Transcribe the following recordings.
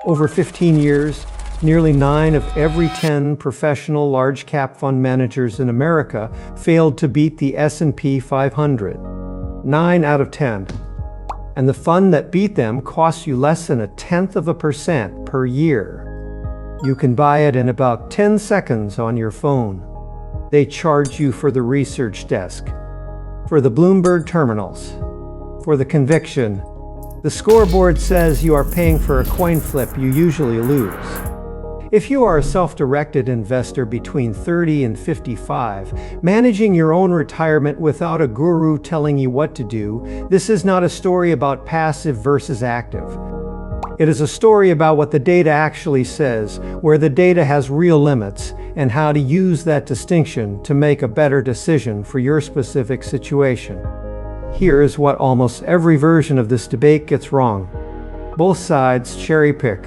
Over 15 years, nearly 9 of every 10 professional large-cap fund managers in America failed to beat the S&P 500. 9 out of 10. And the fund that beat them costs you less than 0.1% per year. You can buy it in about 10 seconds on your phone. They charge you for the research desk, for the Bloomberg terminals, for the conviction. The scoreboard says you are paying for a coin flip you usually lose. If you are a self-directed investor between 30 and 55, managing your own retirement without a guru telling you what to do, this is not a story about passive versus active. It is a story about what the data actually says, where the data has real limits, and how to use that distinction to make a better decision for your specific situation. Here is what almost every version of this debate gets wrong. Both sides cherry-pick.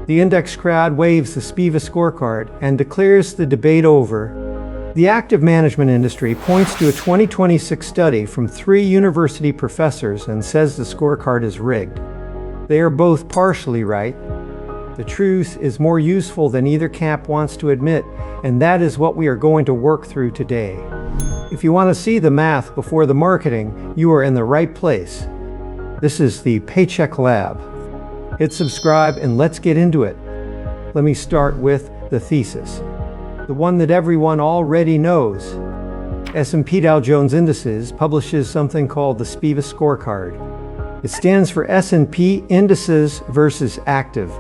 The index crowd waves the SPIVA scorecard and declares the debate over. The active management industry points to a 2026 study from 3 university professors and says the scorecard is rigged. They are both partially right. The truth is more useful than either camp wants to admit, and that is what we are going to work through today. If you want to see the math before the marketing, you are in the right place. This is the Paycheck Lab. Hit subscribe and let's get into it. Let me start with the thesis. The one that everyone already knows. S&P Dow Jones Indices publishes something called the SPIVA scorecard. It stands for S&P Indices versus Active.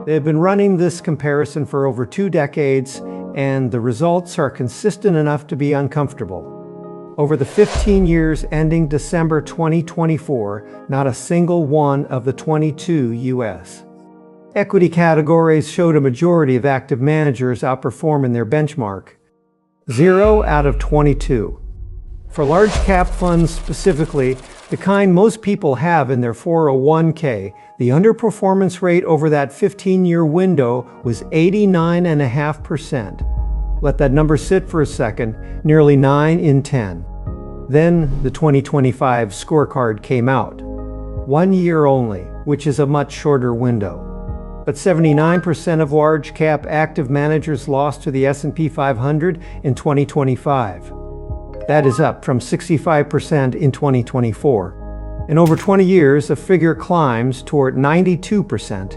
They have been running this comparison for over 2 decades, and the results are consistent enough to be uncomfortable. Over the 15 years ending December 2024, not a single one of the 22 U.S. equity categories showed a majority of active managers outperforming their benchmark. 0 out of 22. For large cap funds specifically, the kind most people have in their 401k, the underperformance rate over that 15-year window was 89.5%. Let that number sit for a second, nearly 9 in 10. Then the 2025 scorecard came out. 1 year only, which is a much shorter window. But 79% of large cap active managers lost to the S&P 500 in 2025. That is up from 65% in 2024. In over 20 years, the figure climbs toward 92%.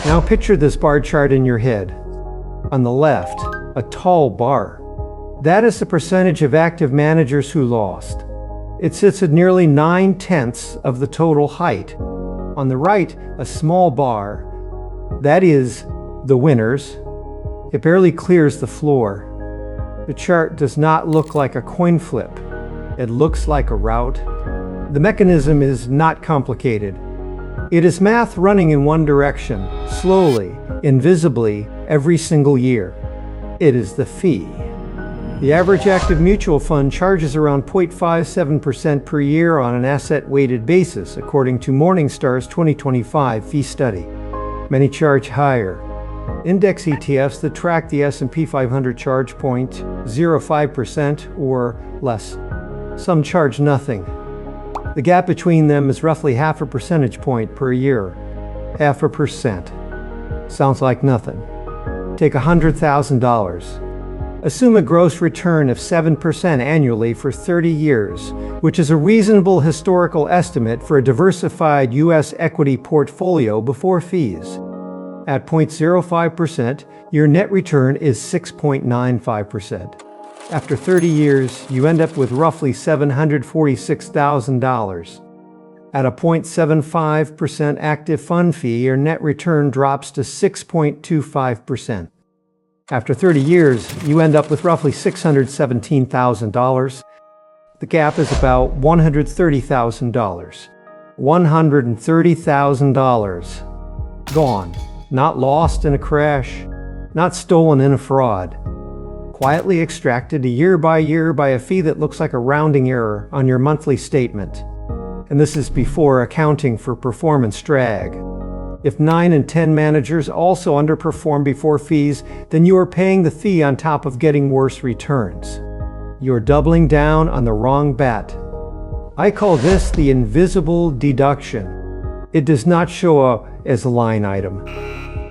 Now picture this bar chart in your head. On the left, a tall bar. That is the percentage of active managers who lost. It sits at nearly 9/10 of the total height. On the right, a small bar. That is the winners. It barely clears the floor. The chart does not look like a coin flip. It looks like a route. The mechanism is not complicated. It is math running in one direction, slowly, invisibly, every single year. It is the fee. The average active mutual fund charges around 0.57% per year on an asset-weighted basis, according to Morningstar's 2025 fee study. Many charge higher. Index ETFs that track the S&P 500 charge 0.05% or less. Some charge nothing. The gap between them is roughly 0.5 percentage point per year. 0.5%. Sounds like nothing. Take $100,000. Assume a gross return of 7% annually for 30 years, which is a reasonable historical estimate for a diversified U.S. equity portfolio before fees. At 0.05%, your net return is 6.95%. After 30 years, you end up with roughly $746,000. At a 0.75% active fund fee, your net return drops to 6.25%. After 30 years, you end up with roughly $617,000. The gap is about $130,000. $130,000. Gone. Not lost in a crash. Not stolen in a fraud. Quietly extracted year by a fee that looks like a rounding error on your monthly statement. And this is before accounting for performance drag. If 9 in 10 managers also underperform before fees, then you are paying the fee on top of getting worse returns. You're doubling down on the wrong bet. I call this the invisible deduction. It does not show a as a line item.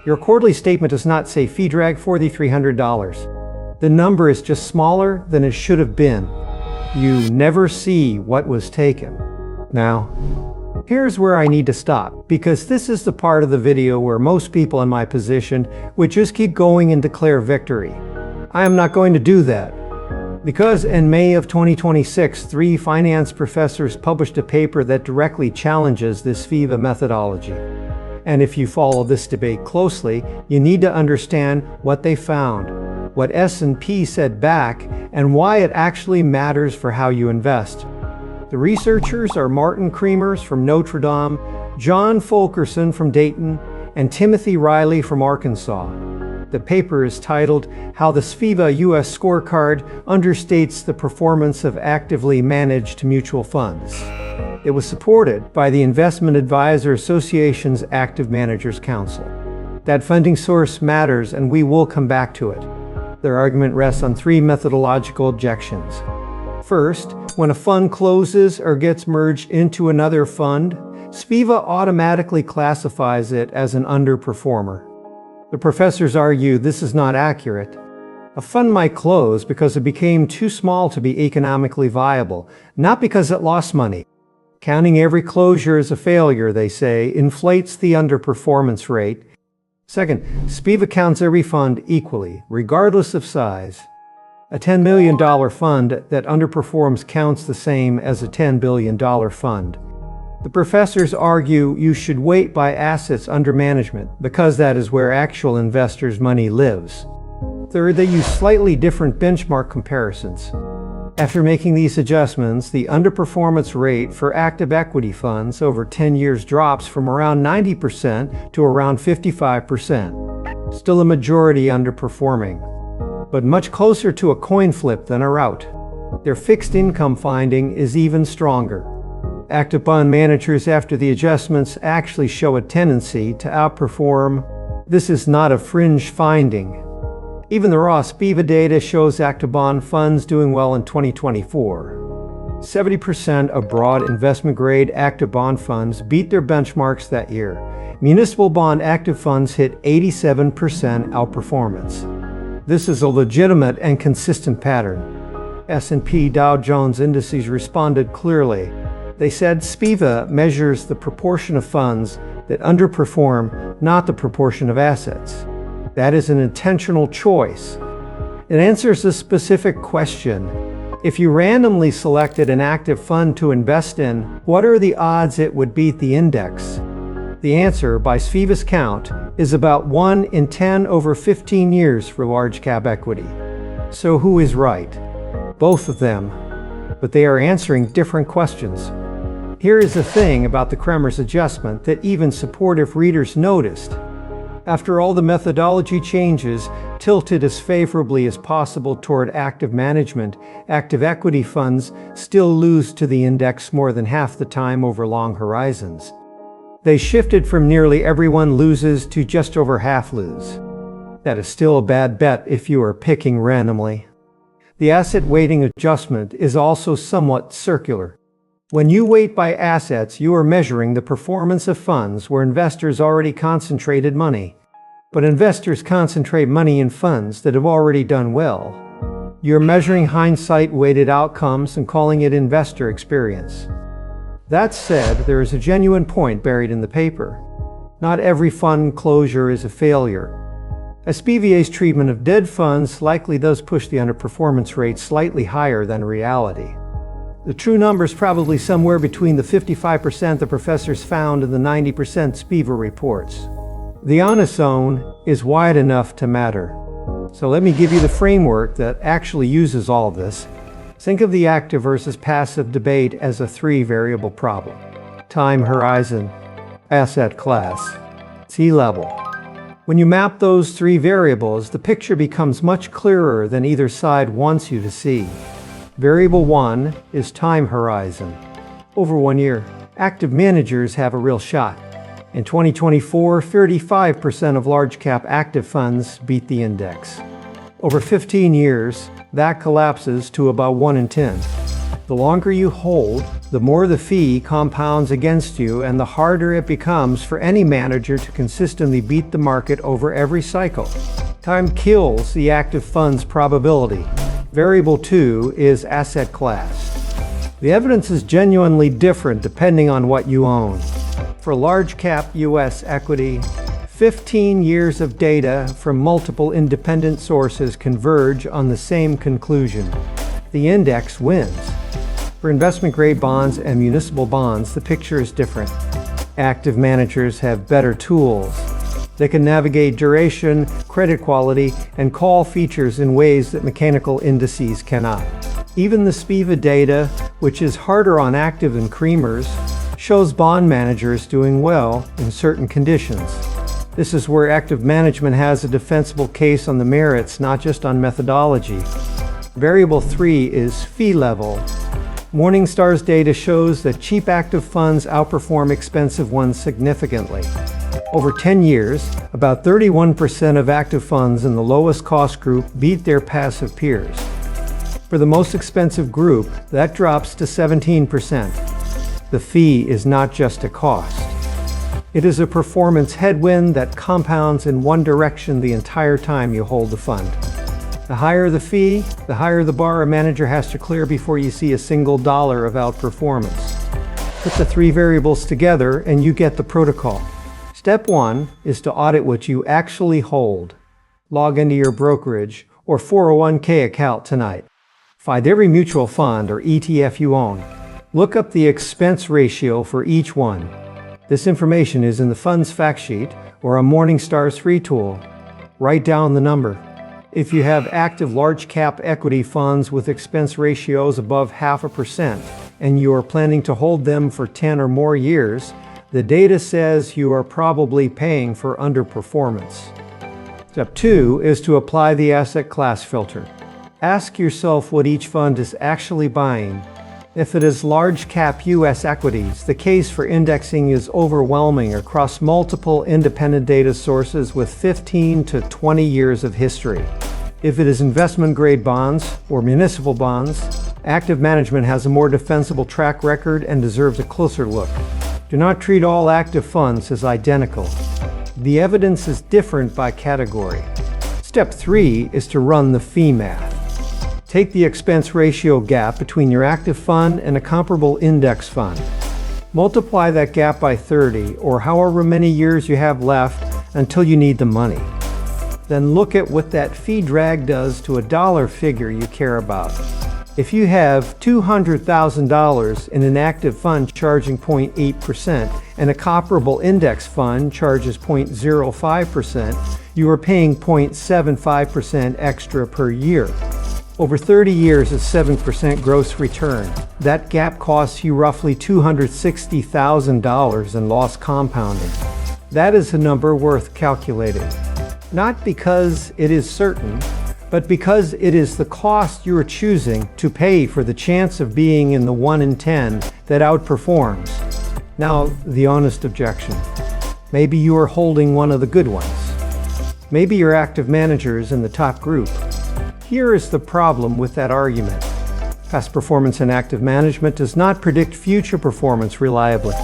Your quarterly statement does not say fee drag $4,300. The number is just smaller than it should have been. You never see what was taken. Now, here's where I need to stop, because this is the part of the video where most people in my position would just keep going and declare victory. I am not going to do that. Because in May of 2026, 3 finance professors published a paper that directly challenges this SPIVA methodology. And if you follow this debate closely, you need to understand what they found, what S&P said back, and why it actually matters for how you invest. The researchers are Martin Kremers from Notre Dame, John Fulkerson from Dayton, and Timothy Riley from Arkansas. The paper is titled, How the SPIVA U.S. Scorecard Understates the Performance of Actively Managed Mutual Funds. It was supported by the Investment Advisor Association's Active Managers Council. That funding source matters, and we will come back to it. Their argument rests on 3 methodological objections. First, when a fund closes or gets merged into another fund, SPIVA automatically classifies it as an underperformer. The professors argue this is not accurate. A fund might close because it became too small to be economically viable, not because it lost money. Counting every closure as a failure, they say, inflates the underperformance rate. Second, SPIVA counts every fund equally, regardless of size. A $10 million fund that underperforms counts the same as a $10 billion fund. The professors argue you should weight by assets under management because that is where actual investors' money lives. Third, they use slightly different benchmark comparisons. After making these adjustments, the underperformance rate for active equity funds over 10 years drops from around 90% to around 55%. Still a majority underperforming, but much closer to a coin flip than a rout. Their fixed income finding is even stronger. Active bond managers after the adjustments actually show a tendency to outperform. This is not a fringe finding. Even the raw SPIVA data shows active bond funds doing well in 2024. 70% of broad investment-grade active bond funds beat their benchmarks that year. Municipal bond active funds hit 87% outperformance. This is a legitimate and consistent pattern. S&P Dow Jones indices responded clearly. They said SPIVA measures the proportion of funds that underperform, not the proportion of assets. That is an intentional choice. It answers a specific question. If you randomly selected an active fund to invest in, what are the odds it would beat the index? The answer, by SPIVA's count, is about 1 in 10 over 15 years for large cap equity. So who is right? Both of them. But they are answering different questions. Here is the thing about the Kremers adjustment that even supportive readers noticed. After all the methodology changes tilted as favorably as possible toward active management, active equity funds still lose to the index more than half the time over long horizons. They shifted from nearly everyone loses to just over half lose. That is still a bad bet if you are picking randomly. The asset weighting adjustment is also somewhat circular. When you weight by assets, you are measuring the performance of funds where investors already concentrated money. But investors concentrate money in funds that have already done well. You're measuring hindsight-weighted outcomes and calling it investor experience. That said, there is a genuine point buried in the paper. Not every fund closure is a failure. SPIVA's treatment of dead funds likely does push the underperformance rate slightly higher than reality. The true number is probably somewhere between the 55% the professors found and the 90% SPIVA reports. The honest zone is wide enough to matter. So let me give you the framework that actually uses all of this. Think of the active versus passive debate as a 3-variable problem. Time horizon, asset class, sea level. When you map those 3 variables, the picture becomes much clearer than either side wants you to see. Variable 1 is time horizon. Over 1 year, active managers have a real shot. In 2024, 35% of large cap active funds beat the index. Over 15 years, that collapses to about 1 in 10. The longer you hold, the more the fee compounds against you and the harder it becomes for any manager to consistently beat the market over every cycle. Time kills the active fund's probability. Variable 2 is asset class. The evidence is genuinely different depending on what you own. For large cap US equity, 15 years of data from multiple independent sources converge on the same conclusion. The index wins. For investment-grade bonds and municipal bonds, the picture is different. Active managers have better tools. They can navigate duration, credit quality, and call features in ways that mechanical indices cannot. Even the SPIVA data, which is harder on active than creamers, shows bond managers doing well in certain conditions. This is where active management has a defensible case on the merits, not just on methodology. Variable 3 is fee level. Morningstar's data shows that cheap active funds outperform expensive ones significantly. Over 10 years, about 31% of active funds in the lowest cost group beat their passive peers. For the most expensive group, that drops to 17%. The fee is not just a cost. It is a performance headwind that compounds in one direction the entire time you hold the fund. The higher the fee, the higher the bar a manager has to clear before you see a single dollar of outperformance. Put the three variables together and you get the protocol. Step 1 is to audit what you actually hold. Log into your brokerage or 401k account tonight. Find every mutual fund or ETF you own. Look up the expense ratio for each one. This information is in the fund's fact sheet or on Morningstar's free tool. Write down the number. If you have active large cap equity funds with expense ratios above 0.5% and you are planning to hold them for 10 or more years, the data says you are probably paying for underperformance. Step 2 is to apply the asset class filter. Ask yourself what each fund is actually buying. If it is large cap US equities, the case for indexing is overwhelming across multiple independent data sources with 15 to 20 years of history. If it is investment grade bonds or municipal bonds, active management has a more defensible track record and deserves a closer look. Do not treat all active funds as identical. The evidence is different by category. Step 3 is to run the fee math. Take the expense ratio gap between your active fund and a comparable index fund. Multiply that gap by 30 or however many years you have left until you need the money. Then look at what that fee drag does to a dollar figure you care about. If you have $200,000 in an active fund charging 0.8% and a comparable index fund charges 0.05%, you are paying 0.75% extra per year. Over 30 years is 7% gross return. That gap costs you roughly $260,000 in lost compounding. That is a number worth calculating. Not because it is certain, but because it is the cost you are choosing to pay for the chance of being in the 1 in 10 that outperforms. Now, the honest objection. Maybe you are holding one of the good ones. Maybe your active manager is in the top group. Here is the problem with that argument. Past performance in active management does not predict future performance reliably.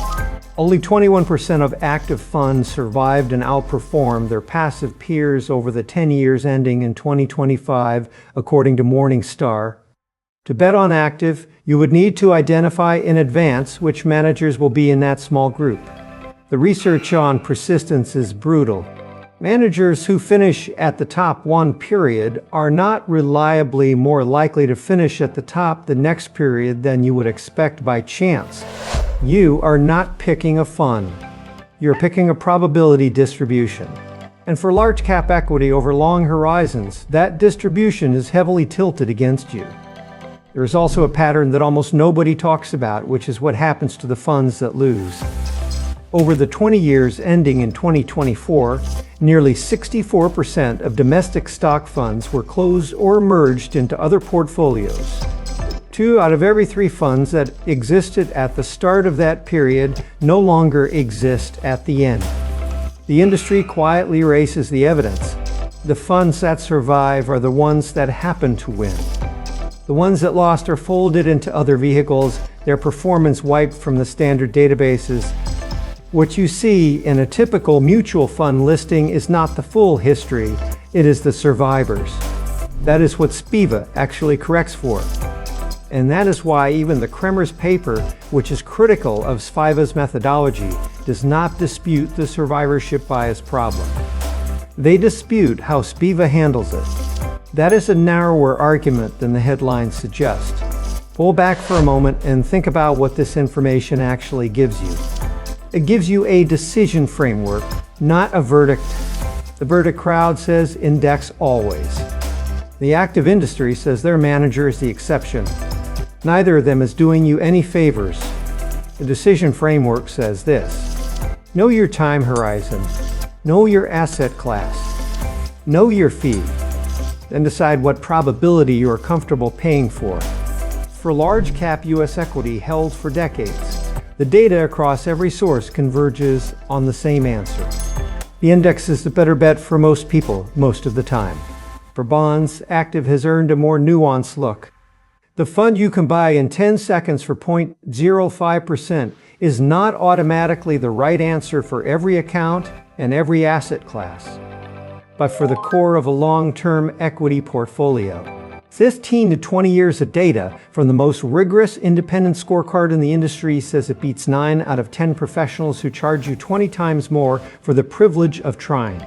Only 21% of active funds survived and outperformed their passive peers over the 10 years ending in 2025, according to Morningstar. To bet on active, you would need to identify in advance which managers will be in that small group. The research on persistence is brutal. Managers who finish at the top one period are not reliably more likely to finish at the top the next period than you would expect by chance. You are not picking a fund. You're picking a probability distribution. And for large cap equity over long horizons, that distribution is heavily tilted against you. There is also a pattern that almost nobody talks about, which is what happens to the funds that lose. Over the 20 years ending in 2024, nearly 64% of domestic stock funds were closed or merged into other portfolios. 2 out of every 3 funds that existed at the start of that period no longer exist at the end. The industry quietly erases the evidence. The funds that survive are the ones that happen to win. The ones that lost are folded into other vehicles, their performance wiped from the standard databases. What you see in a typical mutual fund listing is not the full history, it is the survivors. That is what SPIVA actually corrects for. And that is why even the Kremer's paper, which is critical of SPIVA's methodology, does not dispute the survivorship bias problem. They dispute how SPIVA handles it. That is a narrower argument than the headlines suggest. Pull back for a moment and think about what this information actually gives you. It gives you a decision framework, not a verdict. The verdict crowd says index always. The active industry says their manager is the exception. Neither of them is doing you any favors. The decision framework says this: know your time horizon, know your asset class, know your fee, then decide what probability you are comfortable paying for. For large cap US equity held for decades, the data across every source converges on the same answer. The index is the better bet for most people, most of the time. For bonds, active has earned a more nuanced look. The fund you can buy in 10 seconds for 0.05% is not automatically the right answer for every account and every asset class, but for the core of a long-term equity portfolio. 15 to 20 years of data from the most rigorous independent scorecard in the industry says it beats 9 out of 10 professionals who charge you 20 times more for the privilege of trying.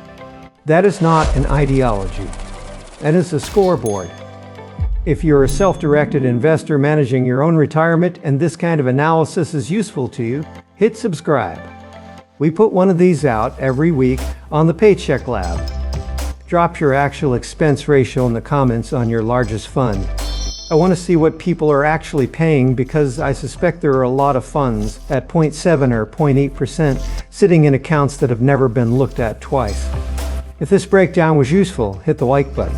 That is not an ideology. That is a scoreboard. If you're a self-directed investor managing your own retirement and this kind of analysis is useful to you, hit subscribe. We put one of these out every week on the Paycheck Lab. Drop your actual expense ratio in the comments on your largest fund. I want to see what people are actually paying because I suspect there are a lot of funds at 0.7 or 0.8% sitting in accounts that have never been looked at twice. If this breakdown was useful, hit the like button.